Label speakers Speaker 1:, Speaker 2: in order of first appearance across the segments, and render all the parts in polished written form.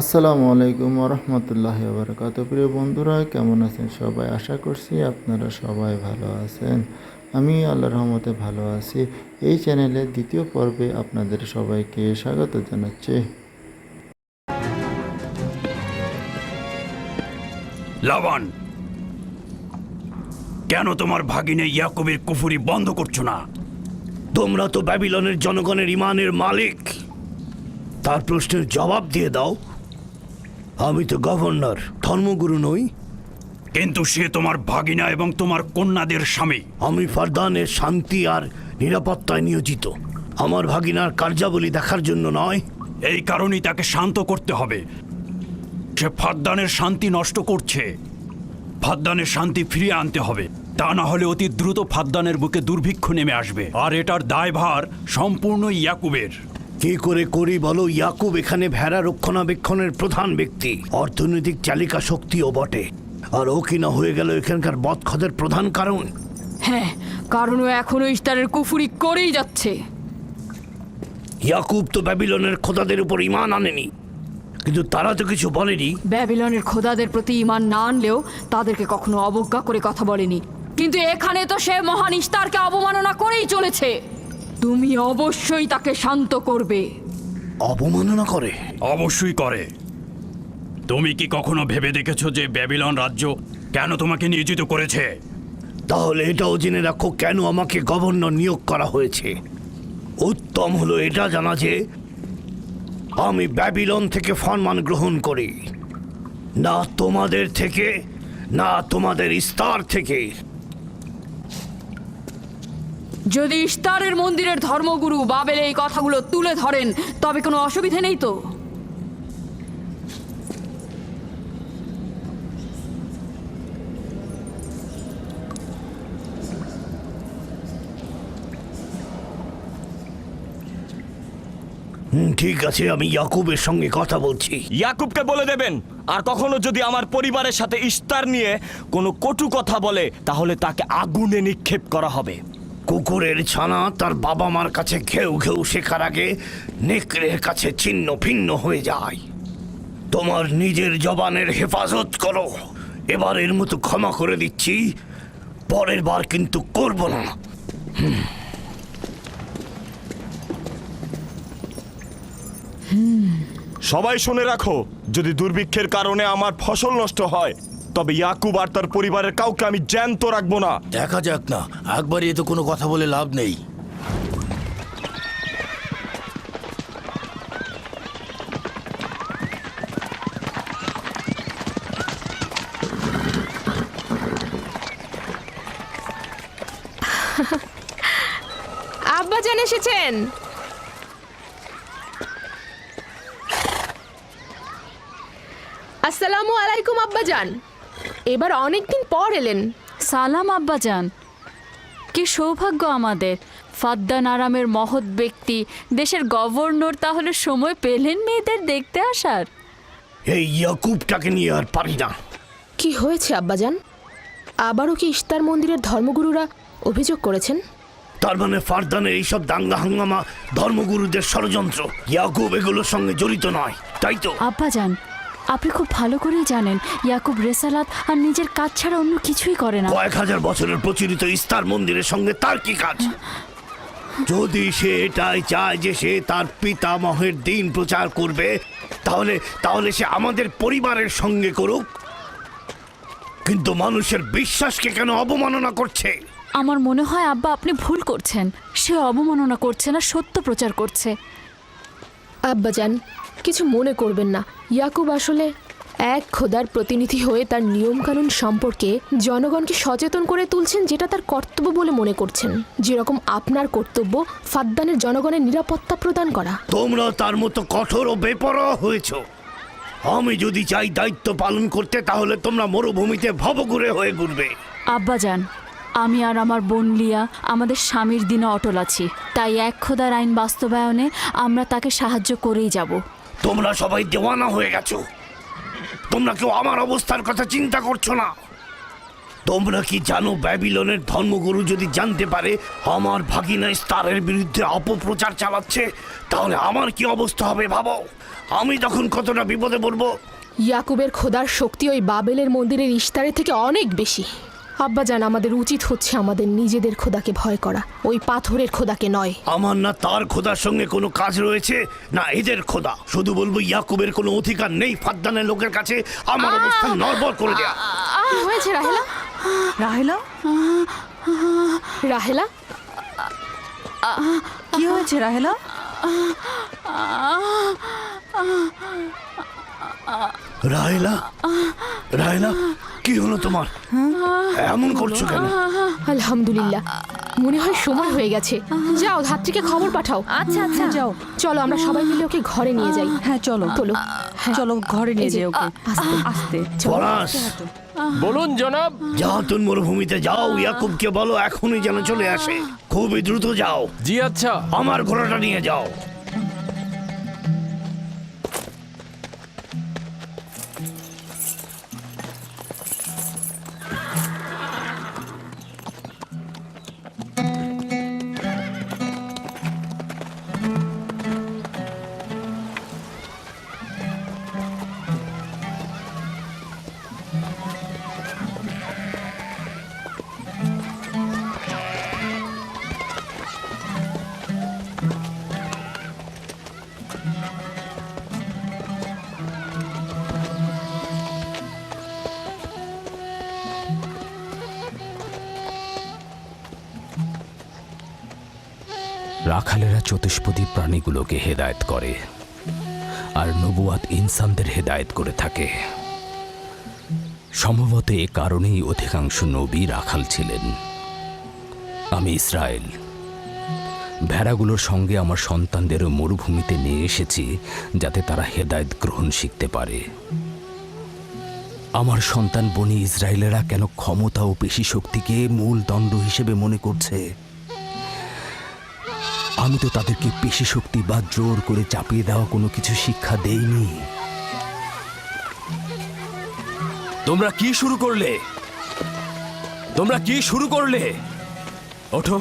Speaker 1: আসসালামু আলাইকুম রহমতুল্লাহ বারকাত। প্রিয় বন্ধুরা, কেমন আছেন সবাই? আশা করছি আপনারা সবাই ভালো আছেন। আমি আল্লাহর রহমতে ভালো আছি। এই চ্যানেলের দ্বিতীয় পর্বে আপনাদের সবাইকে স্বাগত জানাচ্ছি।
Speaker 2: লাবান, কেন তোমার ভাগিনে ইয়াকুবের কুফরি বন্ধ করছো না?
Speaker 3: তোমরা তো ব্যাবিলনের জনগণের ইমানের মালিক। তার প্রশ্নের জবাব দিয়ে দাও। আমি তো গভর্নর, ধর্মগুরু নই।
Speaker 2: কিন্তু সে তোমার ভাগিনা এবং তোমার কন্যাদের স্বামী।
Speaker 3: আমি ফারদানের শান্তি আর নিরাপত্তায় নিয়োজিত। আমার ভাগিনার কার্যাবলী দেখার জন্য নয়।
Speaker 2: এই কারণেই তাকে শান্ত করতে হবে। সে ফাদ্দানের শান্তি নষ্ট করছে। ফাদ্দানের শান্তি ফিরিয়ে আনতে হবে, তা না হলে অতি দ্রুত ফাদ্দানের বুকে দুর্ভিক্ষ নেমে আসবে, আর এটার দায়ভার সম্পূর্ণ ইয়াকুবের।
Speaker 3: কি করে করি বলো? ইয়াকুব এখানে ভেড়া রক্ষণাবেক্ষণের প্রধান ব্যক্তি, অর্থনৈতিক চালিকা শক্তিও বটে। আর ও কিনা হয়ে গেল এখানকার বদখদের প্রধান কারণ।
Speaker 4: হ্যাঁ, কারণ ও এখনো ইস্তারের কুফুরি করেই যাচ্ছে।
Speaker 3: ইয়াকুব তো ব্যাবিলনের খোদাদের উপর ঈমান আনেনি, কিন্তু তারা তো কিছু বলেনি।
Speaker 4: ব্যাবিলনের খোদাদের প্রতি ঈমান না আনলেও তাদেরকে কখনো অবজ্ঞা করে কথা বলেনি। কিন্তু এখানে তো সে মহান ইস্তারকে অবমাননা করেই চলেছে। তুমি অবশ্যই তাকে শান্ত করবে।
Speaker 3: অবমাননা করে?
Speaker 2: অবশ্যই করে। তুমি কি কখনো ভেবে দেখেছো যে ব্যাবিলন রাজ্য কেন তোমাকে নিয়োজিত করেছে?
Speaker 3: তাহলে এটাও জেনে রাখো কেন আমাকে গভর্নর নিয়োগ করা হয়েছে। উত্তম হলো এটা জানা যে আমি ব্যাবিলন থেকে ফরমান গ্রহণ করি, না তোমাদের থেকে, না তোমাদের ইস্তার থেকে।
Speaker 4: যদি ইস্তারের মন্দিরের ধর্মগুরু বাবেল এই কথাগুলো তুলে ধরেন তবে কোনো অসুবিধে নেই তো?
Speaker 3: ঠিক আছে, আমি ইয়াকুবের সঙ্গে কথা বলছি।
Speaker 5: ইয়াকুবকে বলে দেবেন, আর কখনো যদি আমার পরিবারের সাথে ইস্তার নিয়ে কোনো কটু কথা বলে তাহলে তাকে আগুনে নিক্ষেপ করা হবে।
Speaker 3: কুকুরের ছানা তার বাবা মার কাছে ঘেউ ঘেউ শেখার আগে নেকড়ের কাছে ছিন্ন ভিন্ন হয়ে যায়। তোমার নিজের জবানের হেফাজত করো। এবারের মতো ক্ষমা করে দিচ্ছি, পরের বার কিন্তু করব না।
Speaker 5: সবাই শুনে রাখো, যদি দুর্ভিক্ষের কারণে আমার ফসল নষ্ট হয় তবে ইয়াকুব আর তার পরিবারের কাউকে আমি জ্যান্ত রাখবো না।
Speaker 6: দেখা যাক না, একবারই এ তো কোনো কথা বলে লাভ নেই।
Speaker 7: আব্বাজান এসেছেন। আসসালামু আলাইকুম আব্বাজান, এবার অনেকদিন পর এলেন।
Speaker 4: সালাম আব্বাজান। কি সৌভাগ্য আমাদের! ফাদ্দান আরামের মহৎ ব্যক্তি, দেশের গভর্নর তাহলে সময় পেলেন মেয়েদের দেখতে আসার।
Speaker 3: এই ইয়াকুবটাকে নিয়ে আর পারি না।
Speaker 7: কি হয়েছে আব্বাজান? আবারও কি ইস্তার মন্দিরের ধর্মগুরুরা অভিযোগ করেছেন?
Speaker 3: তার মানে ফারদানের এইসব দাঙ্গা হাঙ্গামা ধর্মগুরুদের ষড়যন্ত্র। ইয়াকুব এগুলোর সঙ্গে জড়িত নয়, তাই তো?
Speaker 4: আব্বাজান, আপনি খুব ভালো করেই জানেন ইয়াকুব রেসালাত আর নিজের কাজ ছাড়া অন্য কিছুই করে না।
Speaker 3: কয়েক হাজার বছরের প্রচলিত ইস্তার মন্দিরের সঙ্গে তার কি কাজ? যদি সে এটাই চায় যে সে তার পিতামহের দিন প্রচার করবে, তাহলে তাহলে সে আমাদের পরিবারের সঙ্গে করুক। কিন্তু মানুষের বিশ্বাসকে কেন অবমাননা করছে?
Speaker 4: আমার মনে হয় আব্বা আপনি ভুল করছেন। সে অবমাননা করছে না, সত্য প্রচার করছে।
Speaker 7: আব্বাজান, কিছু মনে করবেন না। ইয়াকুব আসলে এক খোদার প্রতিনিধি হয়ে তার নিয়মকানুন সম্পর্কে জনগণকে সচেতন করে তুলছেন, যেটা তার কর্তব্য বলে মনে করছেন। যেরকম আপনার কর্তব্য ফাদ্দানের জনগণের নিরাপত্তা প্রদান করা।
Speaker 3: তোমরা তার মতো কঠোর ও বেপরোয়া হয়েছ। আমি যদি চাই দায়িত্ব পালন করতে, তাহলে তোমরা মরুভূমিতে ভবঘুরে হয়ে ঘুরবে।
Speaker 4: আব্বাজান, আমি আর আমার বোন লিয়া আমাদের স্বামীর দিনে অটল আছি, তাই এক খোদার আইন বাস্তবায়নে আমরা তাকে সাহায্য করেই যাব।
Speaker 3: তোমরা সবাই দেওয়ানা হয়ে গেছো। তোমরা কেউ আমার অবস্থার কথা চিন্তা করছো না। তোমরা কি জানো ব্যাবিলনের ধর্মগুরু যদি জানতে পারে আমার ভাগিনা ইস্তারের বিরুদ্ধে অপপ্রচার চালাচ্ছে, তাহলে আমার কি অবস্থা হবে ভাবো। আমি তখন কতটা বিপদে পড়বো।
Speaker 7: ইয়াকুবের খোদার শক্তি ওই বাবেলের মন্দিরের ইশতারের থেকে অনেক বেশি। আব্বাজান, আমাদের উচিত হচ্ছে আমাদের নিজেদের খোদাকে ভয় করা, ওই পাথরের খোদাকে নয়।
Speaker 3: আমার না তার খোদার সঙ্গে কোনো কাজ রয়েছে, না এদের খোদা। শুধু বলবো ইয়াকুবের কোনো অধিকার নেই ফাদ্দানের লোকের কাছে আমার অবস্থান নড়বড় করে দেয়া।
Speaker 7: কি হয়েছে রাহেলা?
Speaker 8: রাহেলা,
Speaker 7: রাহেলা,
Speaker 8: কি হয়েছে রাহেলা?
Speaker 3: রাহেলা, রাহেলা, কি হলো তোমার? এমন করছো কেন?
Speaker 7: আলহামদুলিল্লাহ, মনে হয় সময় হয়ে গেছে। যাও, ধাত্রীকে খবর পাঠাও।
Speaker 8: আচ্ছা আচ্ছা, যাও।
Speaker 7: চলো আমরা সবাই মিলে ওকে ঘরে নিয়ে যাই।
Speaker 8: হ্যাঁ চলো,
Speaker 7: চলো।
Speaker 8: চলো ঘরে নিয়ে
Speaker 7: এই যে,
Speaker 8: যাও ওকে।
Speaker 7: আস্তে।
Speaker 8: আস্তে।
Speaker 3: পলাশ,
Speaker 5: বলুন জনাব।
Speaker 3: জাহাতুন মরুভূমিতে যাও, ইয়াকুবকে বলো এখনই যেন চলে আসে। খুবই দ্রুত যাও।
Speaker 5: জি আচ্ছা।
Speaker 3: আমার ঘোড়াটা নিয়ে যাও।
Speaker 9: রাখালেরা চতুষ্পদী প্রাণীগুলোকে হেদায়েত করে, আর নবুয়াত ইনসানদের হেদায়েত করে থাকে। সম্ভবত এ কারণেই অধিকাংশ নবী রাখাল ছিলেন। আমি ইসরায়েল ভেড়াগুলোর সঙ্গে আমার সন্তানদেরও মরুভূমিতে নিয়ে এসেছি, যাতে তারা হেদায়েত গ্রহণ শিখতে পারে। আমার সন্তান বনি ইসরায়েলেরা কেন ক্ষমতা ও পেশি শক্তিকে মূল দণ্ড হিসেবে মনে করছে? আমি তো তাদেরকে পেশি শক্তি বা জোর করে চাপিয়ে দেওয়া কোনো কিছু শিক্ষা দেইনি। তোমরা কি শুরু করলে? তোমরা কি শুরু করলে? ওঠো,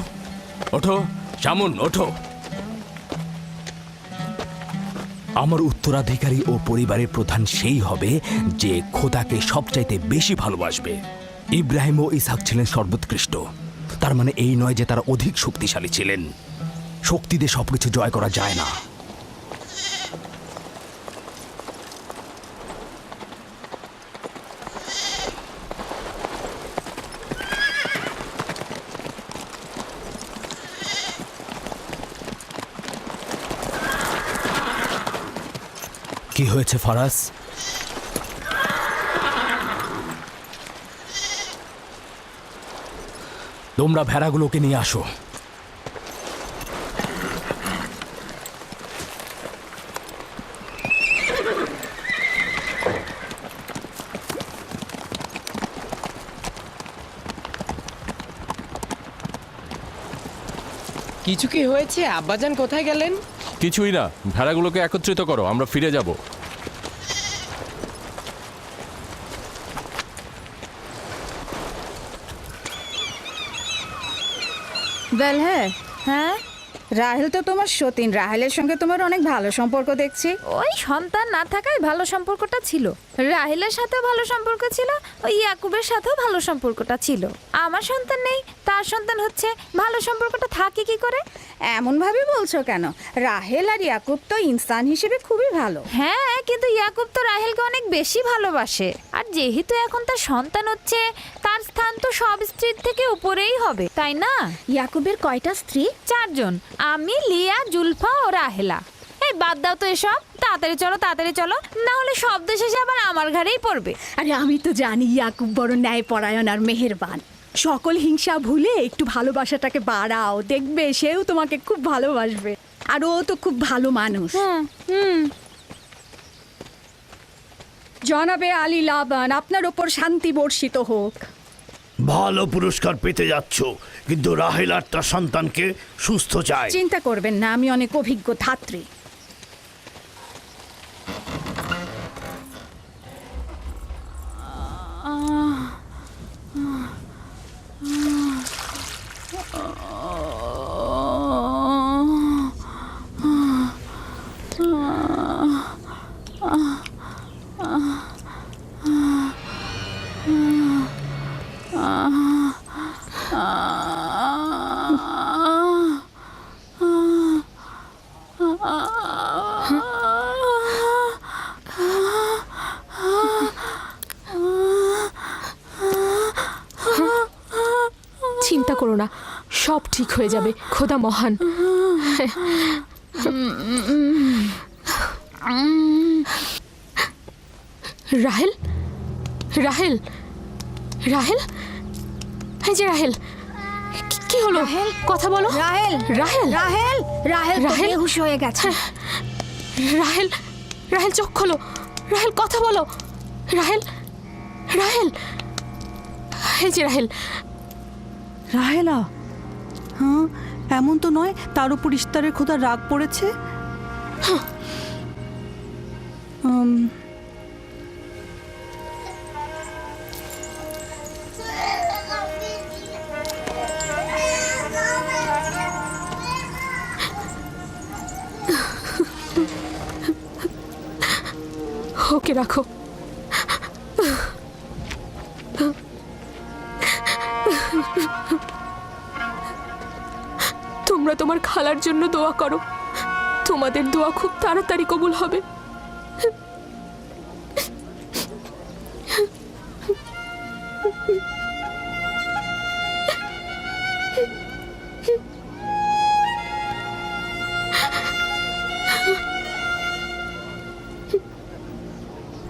Speaker 9: ওঠো, শামুন, ওঠো। আমার উত্তরাধিকারী ও পরিবারের প্রধান সেই হবে যে খোদাকে সবচাইতে বেশি ভালোবাসবে। ইব্রাহিম ও ইসহাক ছিলেন সর্বোৎকৃষ্ট। তার মানে এই নয় যে তারা অধিক শক্তিশালী ছিলেন। শক্তি দিয়ে সবকিছু জয় করা যায় না। কি হয়েছে ফারাজ? তোমরা ভেড়াগুলোকে নিয়ে আসো।
Speaker 10: কিছু কি হয়েছে? আব্বাজান কোথায় গেলেন?
Speaker 11: কিছুই না, ভেড়াগুলোকে একত্রিত করো, আমরা ফিরে যাব।
Speaker 12: বেল, হ্যাঁ, রাহেল তো তোমার সতীন। রাহেলের সঙ্গে তোমার অনেক ভালো সম্পর্ক দেখছি।
Speaker 13: ওই সন্তান না থাকায় ভালো সম্পর্কটা ছিল। রাহেলের সাথেও ভালো সম্পর্ক ছিল, ওই ইয়াকুবের সাথেও ভালো সম্পর্কটা ছিল। আমার সন্তান নেই, তার সন্তান হচ্ছে, ভালো সম্পর্কটা থাকে কি করে?
Speaker 12: এমন ভাবে বলছো কেন? রাহেল আর ইয়াকুব তো ইনসান হিসেবে খুবই ভালো।
Speaker 13: হ্যাঁ, কিন্তু ইয়াকুব তো রাহেলকে অনেক বেশি ভালোবাসে। আর যেহেতু এখন তার সন্তান হচ্ছে, তার স্থান তো সব স্ত্রীর থেকে উপরেই হবে, তাই না?
Speaker 12: ইয়াকুবের কয়টা স্ত্রী?
Speaker 13: 4 জন, আমি, লিয়া, জুলফা ও রাহেলা। এই বাদ দাও তো এসব, তাড়াতাড়ি চলো, তাড়াতাড়ি চলো, না হলে শব্দ শেষে আবার আমার ঘাড়েই পড়বে।
Speaker 12: আরে আমি তো জানি ইয়াকুব বড় ন্যায়পরায়ণ আর মেহেরবান। সকল হিংসা ভুলে একটু ভালোবাসাটাকে বাড়াও, দেখবে সেও তোমাকে খুব ভালোবাসবে। আর ও তো খুব ভালো মানুষ। জনাবে আলী লাবান, আপনার ওপর শান্তি বর্ষিত হোক।
Speaker 3: ভালো পুরস্কার পেতে যাচ্ছ, কিন্তু রাহেল আর তার সন্তানকে সুস্থ চাই।
Speaker 12: চিন্তা করবেন না, আমি অনেক অভিজ্ঞ ধাত্রী।
Speaker 7: করো না, সব ঠিক হয়ে যাবে। খোদা মহান। রাহেল, রাহেল, রাহেল, এই যে রাহেল, কি হলো? কথা বলো।
Speaker 12: রাহেল,
Speaker 7: রাহেল,
Speaker 12: রাহেল, রাহেল
Speaker 7: রাহেল?
Speaker 12: বেহুশ হয়ে গেছে।
Speaker 7: রাহেল, রাহেল চোখ খোলো। রাহেল কথা বলো। রাহেল, রাহেল, এই যে রাহেল।
Speaker 8: রাহেলা, হ্যাঁ এমন তো নয় তার উপর ইস্তারের খোদা রাগ পড়েছে।
Speaker 7: ওকে রাখো। তোমরা তোমার খালার জন্য দোয়া করো, তোমাদের দোয়া খুব তাড়াতাড়ি কবুল হবে।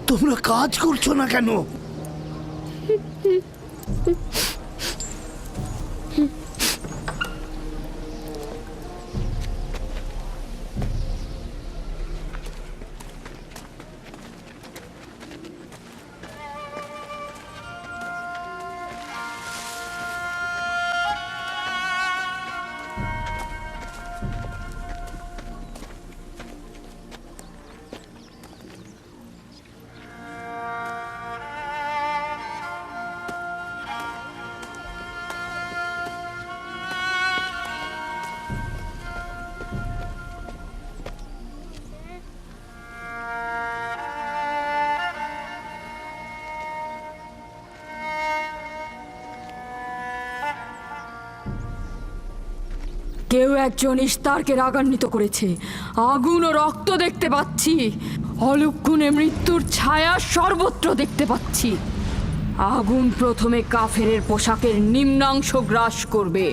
Speaker 3: তোমরা কাজ করছো না কেন?
Speaker 4: কেউ একজন ইস্তারকে রাগান্বিত করেছে। আগুন ও রক্ত দেখতে পাচ্ছি, অলক্ষণে মৃত্যুর ছায়া সর্বত্র দেখতে পাচ্ছি। আগুন প্রথমে কাফেরের পোশাকের নিম্নাংশ গ্রাস করবে।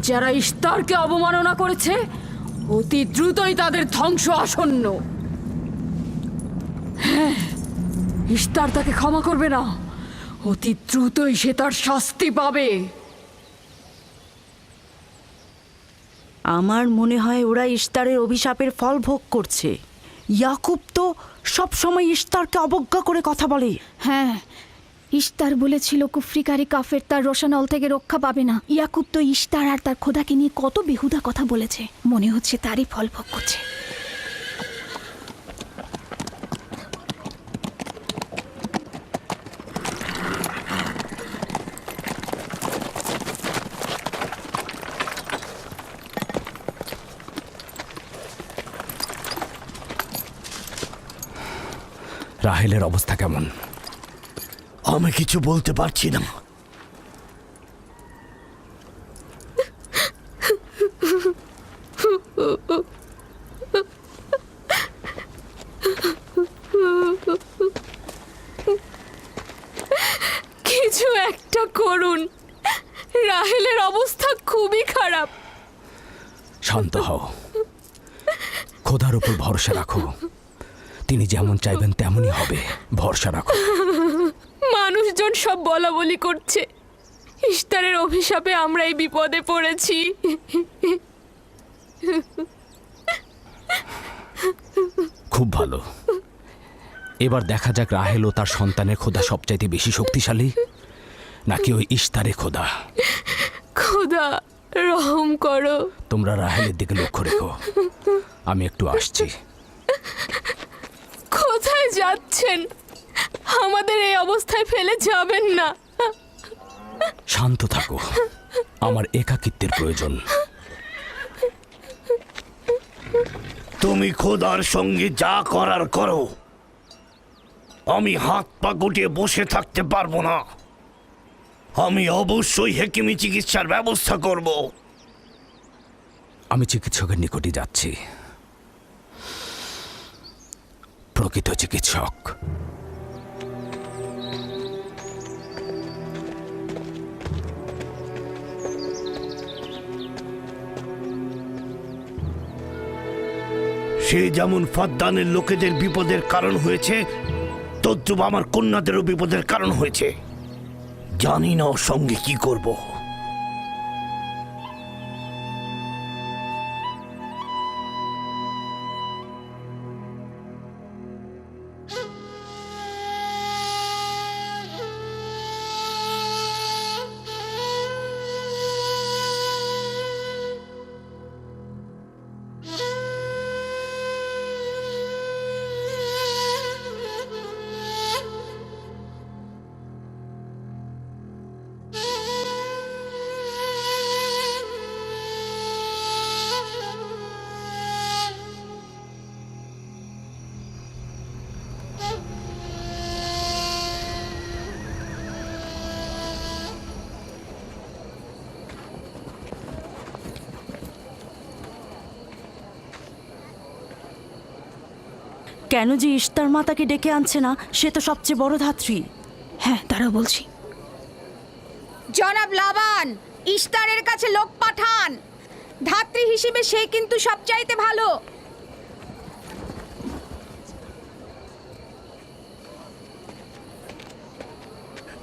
Speaker 4: যারা ইস্তারকে অবমাননা করেছে অতি দ্রুতই তাদের ধ্বংস আসন্ন। হ্যাঁ, ইস্তার তাকে ক্ষমা করবে না, অতি দ্রুতই সে তার শাস্তি পাবে।
Speaker 8: আমার মনে হয় ওরা ইস্তারের অভিশাপের ফল ভোগ করছে। ইয়াকুব তো সব সময় ইস্তারকে অবজ্ঞা করে কথা বলে।
Speaker 12: হ্যাঁ, ইস্তার বলেছিল কুফরিকারী কাফের তার রোশানল থেকে রক্ষা পাবে না। ইয়াকুব তো ইস্তার আর তার খোদাকে নিয়ে কত বেহুদা কথা বলেছে, মনে হচ্ছে তারই ফল ভোগ করছে।
Speaker 9: রাহেলের অবস্থা কেমন?
Speaker 3: আমি কিছু বলতে পারছি না।
Speaker 7: কিছু একটা করুন, রাহেলের অবস্থা খুবই খারাপ।
Speaker 9: শান্ত হও, খোদার উপর ভরসা রাখো। তিনি যেমন চাইবেন তেমনই হবে, ভরসা রাখো।
Speaker 7: মানুষজন সব বলা বলি করছে, ইস্তারের অভিশাপে আমরা এই বিপদে পড়েছি।
Speaker 9: খুব ভালো। এবার দেখা যাক রাহেল ও তার সন্তানের খোদা সবচাইতে বেশি শক্তিশালী নাকি ওই ইস্তারে খোদা।
Speaker 7: খোদা রহম করো।
Speaker 9: তোমরা রাহেলের দিকে লক্ষ্য রেখো, আমি একটু আসছি।
Speaker 7: কোথায় যাচ্ছেন? আমাদের এই অবস্থায় ফেলে যাবেন না।
Speaker 9: শান্ত থাকো, আমার একাকিত্বের প্রয়োজন।
Speaker 3: তুমি খোদার সঙ্গে যা করার করো, আমি হাত পা গুটিয়ে বসে থাকতে পারবো না। আমি অবশ্যই হেকিমি চিকিৎসার ব্যবস্থা করব।
Speaker 9: আমি চিকিৎসকের নিকটে যাচ্ছি, প্রকৃত চিকিৎসক।
Speaker 3: সে যেমন ফাদ্দানের লোকেদের বিপদের কারণ হয়েছে, তদ্রুপ আমার কন্যাদেরও বিপদের কারণ হয়েছে। জানি না ওর সঙ্গে কি করব।
Speaker 8: কেন যে ইস্তার মাতাকে ডেকে আনছে না, সে তো সবচেয়ে বড় ধাত্রী।
Speaker 7: হ্যাঁ, তারা বলছি।
Speaker 12: জনাব লাবান, ইস্তারের কাছে লোক পাঠান। ধাত্রী হিসেবে সে কিন্তু সবচাইতে ভালো।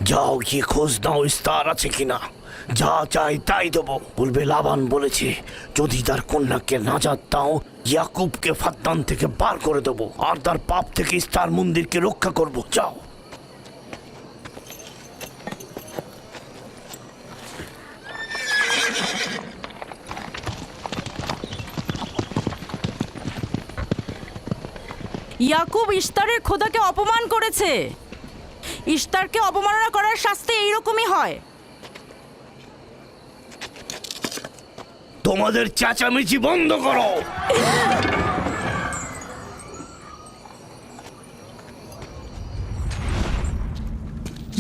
Speaker 3: যাও গিয়ে খোঁজ নাও ইস্তার আছে কিনা। যা চাই তাই দেবো। বলবে লাবান বলেছে যদি তার কন্যাকে নাজাত দাও, ইয়াকুবকে ফাদ্দান থেকে বার করে দেবো, আর তার পাপ থেকে ইস্তার মন্দিরকে রক্ষা করব। যাও।
Speaker 8: ইয়াকুব ইস্তারের খোদাকে অপমান করেছে। ইস্তারকে অবমাননা করার শাস্তি এইরকমই হয়।
Speaker 3: তোমাদের চেঁচামেচি বন্ধ করো।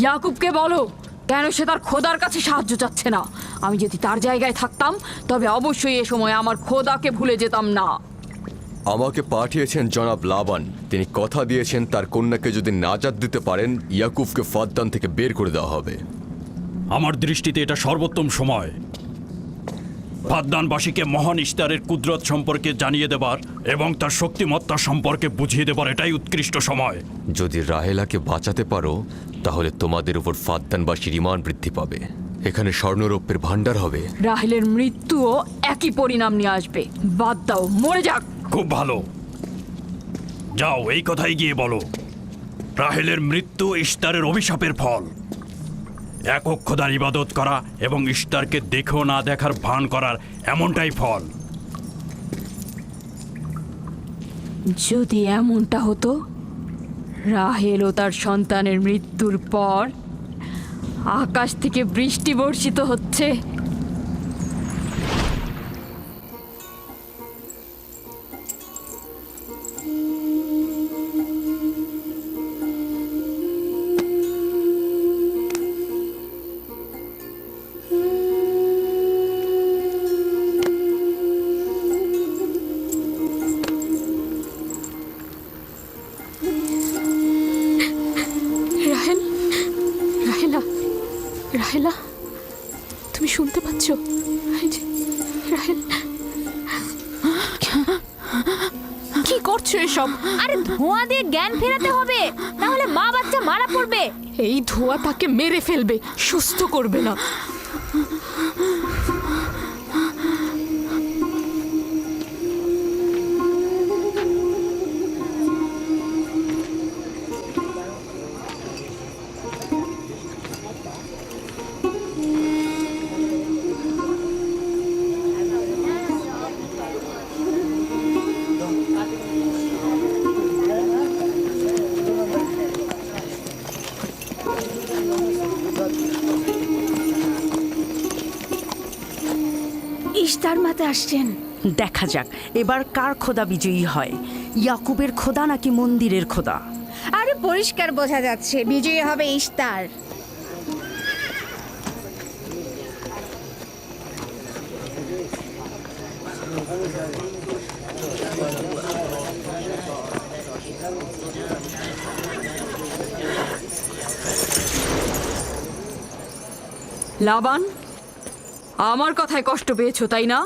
Speaker 4: ইয়াকুবকে বলো কেন সে তার খোদার কাছে সাহায্য চাচ্ছে না। আমি যদি তার জায়গায় থাকতাম তবে অবশ্যই এ সময় আমার খোদাকে ভুলে যেতাম না।
Speaker 11: আমাকে পাঠিয়েছেন জনাব লাবান। তিনি কথা দিয়েছেন তার কন্যাকে যদি নাজাত দিতে পারেন, ইয়াকুবকে ফাদ্দান থেকে বের করে দেওয়া হবে।
Speaker 2: আমার দৃষ্টিতে এটা সর্বোত্তম সময় ফাদ্দানবাসীকে মহান ইস্তারের কুদরত সম্পর্কে জানিয়ে দেবার এবং তার শক্তিমত্তা সম্পর্কে বুঝিয়ে দেবার এটাই উৎকৃষ্ট সময়।
Speaker 11: যদি রাহেলাকে বাঁচাতে পারো, তাহলে তোমাদের উপর ফাদ্দানবাসীর ঈমান বৃদ্ধি পাবে। এখানে স্বর্ণরৌপ্যের ভাণ্ডার হবে।
Speaker 4: রাহেলের মৃত্যুও একই পরিণাম নিয়ে আসবে। বাদ দাও, মরে যাক।
Speaker 2: খুব ভালো, যাও এই কথাই গিয়ে বলো। রাহেলের মৃত্যু ইস্তারের অভিশাপের ফল। একক খোদার ইবাদত করা এবং ইস্তারকে দেখেও না দেখার ভান করার এমনটাই ফল।
Speaker 4: যদি এমনটা হতো, রাহেল ও তার সন্তানের মৃত্যুর পর আকাশ থেকে বৃষ্টি বর্ষিত হচ্ছে।
Speaker 7: রাহেল, রাহেলা, রাহেলা, তুমি শুনতে পাচ্ছ? এই যে, রাহেল, কি করছো এসব?
Speaker 13: আরে ধোঁয়া দিয়ে জ্ঞান ফেরাতে হবে, তাহলে মা বাচ্চা মারা পড়বে।
Speaker 7: এই ধোঁয়া তাকে মেরে ফেলবে, সুস্থ করবে না।
Speaker 12: ইস্তার মাতা আসছেন।
Speaker 8: দেখা যাক এবার কার খোদা বিজয়ী হয়, ইয়াকুবের খোদা নাকি মন্দিরের খোদা।
Speaker 12: আরে পরিষ্কার বোঝা যাচ্ছে বিজয়ী হবে ইস্তার।
Speaker 4: লাবান, আমার কথায় কষ্ট পেয়েছো তাই না?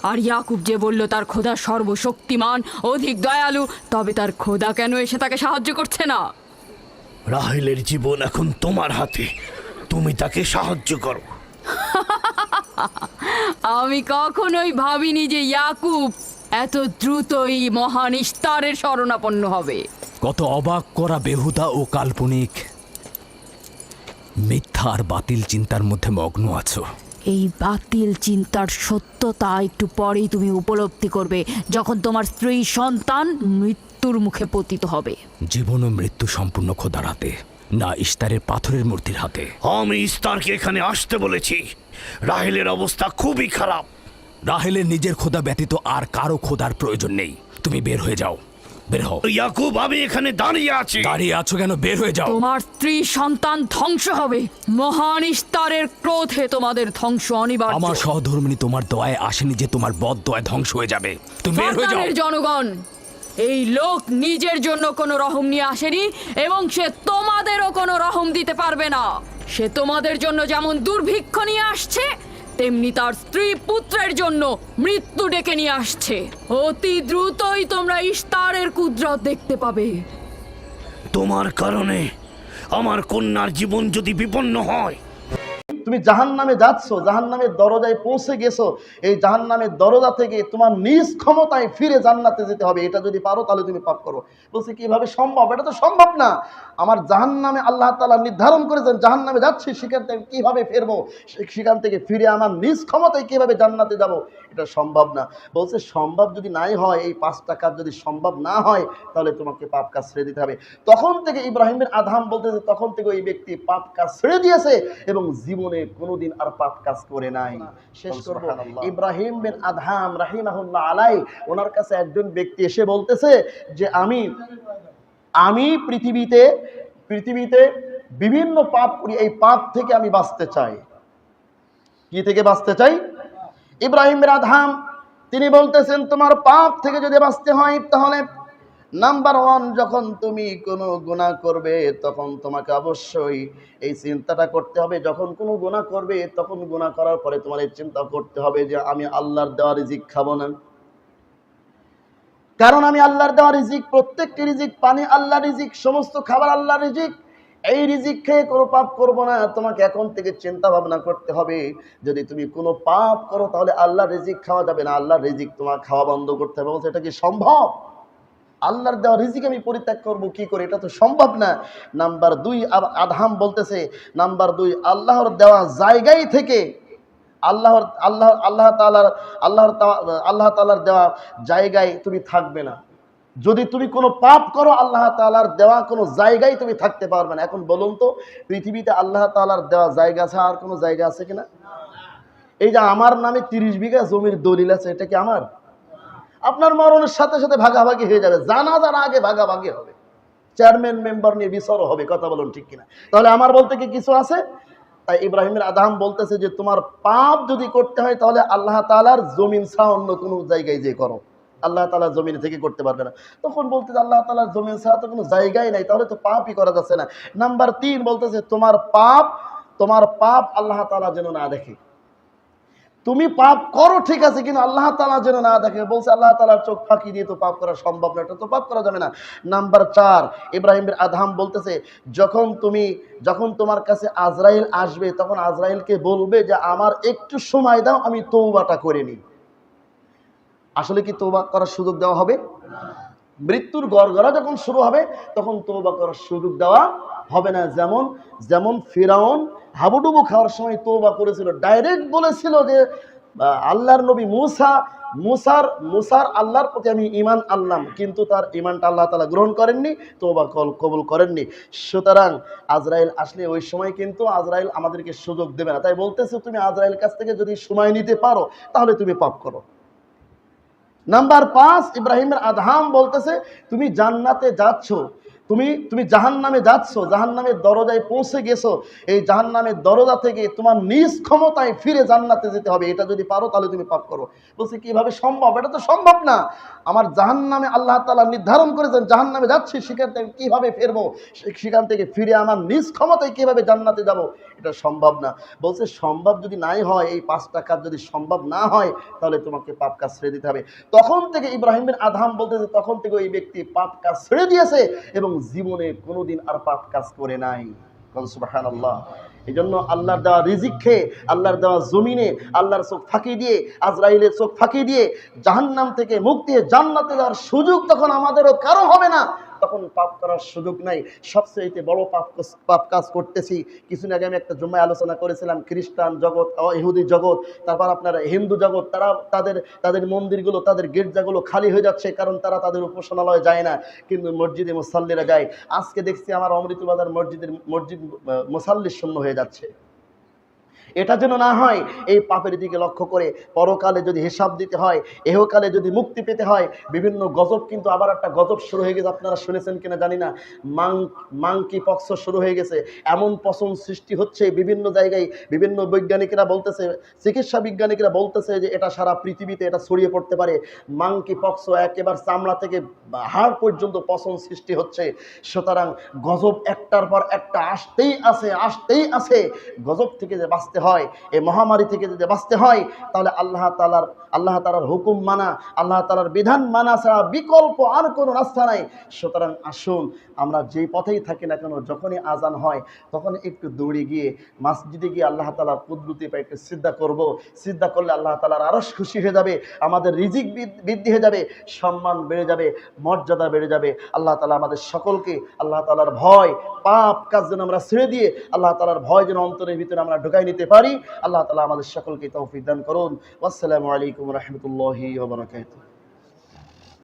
Speaker 4: আর ইয়াকুব যে বলল তার খোদা সর্বশক্তিমান, অধিক দয়ালু, তবে তার খোদা কেন এসে তাকে সাহায্য করছে না?
Speaker 3: রাহেলের জীবন এখন তোমার হাতে, তুমি তাকে সাহায্য করো।
Speaker 4: আমি কখনোই ভাবিনি যে ইয়াকুব এত দ্রুতই মহান ইস্তারের শরণাপন্ন হবে।
Speaker 9: কত অবাক করা বেহুদা ও কাল্পনিক মিথ্যা আর বাতিল চিন্তার মধ্যে মগ্ন আছো।
Speaker 8: এই বাতিল চিন্তার সত্যতা একটু পরেই তুমি উপলব্ধি করবে, যখন তোমার স্ত্রী সন্তান মৃত্যুর মুখে পতিত হবে।
Speaker 9: জীবন ও মৃত্যু সম্পূর্ণ খোদার হাতে, না ইস্তারের পাথরের মূর্তির হাতে।
Speaker 3: আমি ইস্তারকে এখানে আসতে বলেছি। রাহেলের অবস্থা খুবই খারাপ।
Speaker 9: রাহেলের নিজের খোদা ব্যতীত আর কারো খোদার প্রয়োজন নেই। তুমি বের হয়ে যাও, বের হও।
Speaker 3: ইয়াকুব, আমি এখানে দাঁড়িয়ে আছি।
Speaker 9: দাঁড়িয়ে আছো কেন? বের হয়ে যাও।
Speaker 4: তোমার স্ত্রী সন্তান ধ্বংস হবে। মহান ইস্তারের ক্রোধে তোমাদের ধ্বংস অনিবার্য।
Speaker 9: আমার সহধর্মিনী তোমার দয়ায় আসেনি যে তোমার বদ দয়ায় ধ্বংস হয়ে যাবে। তুমি বের হয়ে যাও।
Speaker 4: ফাদ্দানের জনগণ, এই লোক নিজের জন্য কোনো রহম নিয়ে আসেনি এবং সে তোমাদেরও কোনো রহম দিতে পারবে না। সে তোমাদের জন্য যেমন দুর্ভিক্ষ নিয়ে আসছে, তেমনি তার স্ত্রী পুত্রের জন্য মৃত্যু ডেকে নিয়ে আসছে। অতি দ্রুতই তোমরা ইস্তারের কুদরত দেখতে পাবে।
Speaker 3: তোমার কারণে আমার কন্যার জীবন যদি বিপন্ন হয়।
Speaker 1: তুমি জাহান্নামে যাচ্ছ, জাহান্নামের দরজায় পৌঁছে গেছো, এই জাহান্নামের দরজা থেকে তোমার নিজ ক্ষমতায় ফিরে জান্নাতে যেতে হবে। এটা যদি পারো তাহলে তুমি পাপ করো। বলছে কিভাবে সম্ভব? এটা তো সম্ভব না। আমার জাহান্নামে আল্লাহ তাআলা নির্ধারণ করেছেন জাহান্নামে যাচ্ছি, সেখান থেকে কিভাবে ফিরবো? সেখান থেকে ফিরে আমার নিজ ক্ষমতায় কিভাবে জান্নাতে যাব? এটা সম্ভব না। বলছে সম্ভব যদি নাই হয়, এই 5টা কাজ যদি সম্ভব না হয়, তাহলে তোমাকে পাপ কাজ ছেড়ে দিতে হবে। তখন থেকে ইব্রাহিমের আধাম বলতেছে, তখন থেকে ওই ব্যক্তি পাপ কাজ ছেড়ে দিয়েছে এবং জীবনে কোনোদিন আর পাপ কাজ করে নাই। শেষ করব, ইব্রাহিম বিন আদহাম রাহিমাহুল্লাহ আলাই, ওনার কাছে একজন ব্যক্তি এসে বলতেছে যে আমি পৃথিবীতে বিভিন্ন পাপ করি, এই পাপ থেকে আমি বাঁচতে চাই। কি থেকে বাঁচতে চাই? ইব্রাহিম বিন আদহাম তিনি বলতেছেন, তোমার পাপ থেকে যদি বাঁচতে হয় তাহলে নাম্বার 1, যখন তুমি কোনো গুনাহ করবে তখন তোমাকে অবশ্যই এই চিন্তাটা করতে হবে, যখন কোনো গুনাহ করবে তখন গুনাহ করার পরে তোমার এই চিন্তা করতে হবে যে আমি আল্লাহর দেওয়া রিজিক খাবো না। কারণ আমি আল্লাহর দেওয়া রিজিক, প্রত্যেকটি রিজিক পানি আল্লাহর রিজিক, সমস্ত খাবার আল্লাহর রিজিক। এই রিজিক খেয়ে কোনো পাপ করবো না। তোমাকে এখন থেকে চিন্তা ভাবনা করতে হবে, যদি তুমি কোনো পাপ করো তাহলে আল্লাহর রিজিক খাওয়া যাবে না, আল্লাহর রিজিক তোমার খাওয়া বন্ধ করতে হবে। বলছে এটা কি সম্ভব? আল্লাহর দেওয়া রিজিক আমি পরিত্যাগ করবো কি করে? এটা তো সম্ভব না। নাম্বার 2, আদহাম বলতেছে, নাম্বার 2, আল্লাহর দেওয়া জায়গায় থেকে আল্লাহ তাআলার দেওয়া জায়গায় তুমি থাকবে না। যদি তুমি কোনো পাপ করো আল্লাহ তাআলার দেওয়া কোনো জায়গায় তুমি থাকতে পারবে না। এখন বলুন তো, পৃথিবীতে আল্লাহ তাআলার দেওয়া জায়গা ছাড়া আর কোনো জায়গা আছে কিনা? এই যে আমার নামে 30 বিঘা জমির দলিল আছে, এটা কি আমার? আপনার মরণের সাথে সাথে ভাগাভাগি হয়ে যাবে, জানাজার আগে ভাগাভাগি হবে, চেয়ারম্যান মেম্বার নিয়ে বিচারও হবে। কথা বলুন ঠিক কিনা? তাহলে আমার বলতে কি কিছু আছে? তাই ইব্রাহিমের আদহাম বলতেছে যে তোমার পাপ যদি করতে হয় তাহলে আল্লাহ তাআলার জমিন ছাড়া অন্য কোনো জায়গায় যে করো, আল্লাহ তাআলার জমিন থেকে করতে পারবে না। তখন বলতেছে আল্লাহ তাআলার জমিন ছাড়া তো কোনো জায়গায় নাই, তাহলে তো পাপই করা যাচ্ছে না। নাম্বার 3 বলতেছে তোমার পাপ আল্লাহ তাআলা যেন না দেখে। তুমি পাপ করো ঠিক আছে, কিন্তু আল্লাহ তাআলা যেন না দেখে। বলছে আল্লাহ তাআলার চোখ ফাঁকি দিয়ে তো পাপ করা সম্ভব না, এটা তো পাপ করা যাবে না। নাম্বার 4, ইব্রাহিমের আদহাম বলতেছে যখন তোমার কাছে আজরাইল আসবে তখন আজরাইলকে বলবে যে আমার একটু সময় দাও, আমি তওবাটা করে নিই। আসলে কি তওবা করার সুযোগ দেওয়া হবে? মৃত্যুর গড়গড়া যখন শুরু হবে তখন তওবা করার সুযোগ দেওয়া হবে না। যেমন ফিরাউন হাবুডুবু খাওয়ার সময় তওবা করেছিল, ডাইরেক্ট বলেছিল যে আল্লাহর নবী মুসার আল্লাহর প্রতি আমি ঈমান আনলাম, কিন্তু তার ঈমানটা আল্লাহ তাআলা গ্রহণ করেননি, তওবা কবুল করেননি। সুতরাং আজরাইল আসলে ওই সময় কিন্তু আজরাইল আমাদেরকে সুযোগ দেবে না। তাই বলতেছে তুমি আজরাইল কাছ থেকে যদি সময় নিতে পারো তাহলে তুমি পাপ করো। নাম্বার 5, ইব্রাহিমের আদহাম বলতেছে তুমি জান্নাতে যাচ্ছ,
Speaker 14: তুমি জাহান্নামে যাচ্ছ, জাহান্নামের দরজায় পৌঁছে গেছো, এই জাহান্নামের দরজা থেকে তোমার নিজ ক্ষমতায় ফিরে জান্নাতে যেতে হবে, এটা যদি পারো তাহলে তুমি পাপ করো। বলছে কিভাবে সম্ভব? এটা তো সম্ভব না। আমার জাহান্নামে আল্লাহ তাআলা নির্ধারণ করেছেন জাহান্নামে যাচ্ছি, সেখান থেকে কিভাবে ফিরবো, সেখান থেকে ফিরে আমার নিজ ক্ষমতায় কিভাবে জান্নাতে যাব, এটা সম্ভব না। বলছে সম্ভব যদি নাই হয়, এই 5টা কাজ যদি সম্ভব না হয়, তাহলে তোমাকে পাপ কাজ ছেড়ে দিতে হবে। তখন থেকে ইব্রাহিম বিন আদহাম বলতেছে, তখন থেকে ওই ব্যক্তি পাপ কাজ ছেড়ে দিয়েছে এবং জীবনে কোনোদিন আর পাপ কাজ করে নাই। সুবহানাল্লাহ। এই জন্য আল্লাহর দেওয়া রিজিক খেয়ে, আল্লাহর দেওয়া জমিনে আল্লাহর চোখ ফাঁকি দিয়ে, আজরাইলের চোখ ফাঁকি দিয়ে জাহান্নাম থেকে মুক্তি জান্নাতে যাওয়ার সুযোগ তখন আমাদেরও কারো হবে না, তখন পাপ করার সুযোগ নাই। সবচেয়ে বড় পাপ কাজ করতেছি। কিছুদিন আগে আমি একটা জুম্মায় আলোচনা করেছিলাম, খ্রিস্টান জগৎ, ইহুদি জগৎ, তারপর আপনার হিন্দু জগৎ, তারা তাদের মন্দিরগুলো, তাদের গির্জাগুলো খালি হয়ে যাচ্ছে, কারণ তারা তাদের উপাসনালয়ে যায় না, কিন্তু মসজিদে মুসাল্লিরা যায়। আজকে দেখছি আমার অমৃতবাজার মসজিদ মুসাল্লি শূন্য হয়ে যাচ্ছে। এটা যেন না হয়, এই পাপের দিকে লক্ষ্য করে পরকালে যদি হিসাব দিতে হয়, এহকালে যদি মুক্তি পেতে হয়, বিভিন্ন গজব, কিন্তু আবার একটা গজব শুরু হয়ে গেছে, আপনারা শুনেছেন কিনা জানি না, মাংকি পক্স শুরু হয়ে গেছে। এমন পচন সৃষ্টি হচ্ছে বিভিন্ন জায়গায়, বিভিন্ন বৈজ্ঞানিকরা বলতেছে, চিকিৎসা বিজ্ঞানিকরা বলতেছে যে এটা সারা পৃথিবীতে এটা ছড়িয়ে পড়তে পারে। মাংকি পক্স একেবারে চামড়া থেকে হাড় পর্যন্ত পচন সৃষ্টি হচ্ছে। সুতরাং গজব একটার পর একটা আসতেই আছে। গজব থেকে যে বাঁচতে হয়, এই মহামারী থেকে যদি বাঁচতে হয়, তাহলে আল্লাহ তাআলার হুকুম মানা, আল্লাহ তাআলার বিধান মানা ছাড়া বিকল্প আর কোনো রাস্তা নাই। সুতরাং আসুন, আমরা যেই পথেই থাকি না কেন, যখনই আজান হয় তখন একটু দৌড়ে গিয়ে মসজিদে গিয়ে আল্লাহ তাআলার কুদরতি পায়ে একটু সিজদা করব। সিজদা করলে আল্লাহ তাআলার আরশ খুশি হয়ে যাবে, আমাদের রিজিক বৃদ্ধি হয়ে যাবে, সম্মান বেড়ে যাবে, মর্যাদা বেড়ে যাবে। আল্লাহ তাআলা আমাদের সকলকে আল্লাহ তাআলার ভয়, পাপ কাজ যেন আমরা ছেড়ে দিয়ে আল্লাহ তাআলার ভয় যেন অন্তরের ভিতরে আমরা ঢুকাই নিতে পারি। আল্লাহ তাআলা আমাদের সকলকে তৌফিক দান করুন। আসসালামু আলাইকুম ওয়া রাহমাতুল্লাহি ওয়া বারাকাতুহু।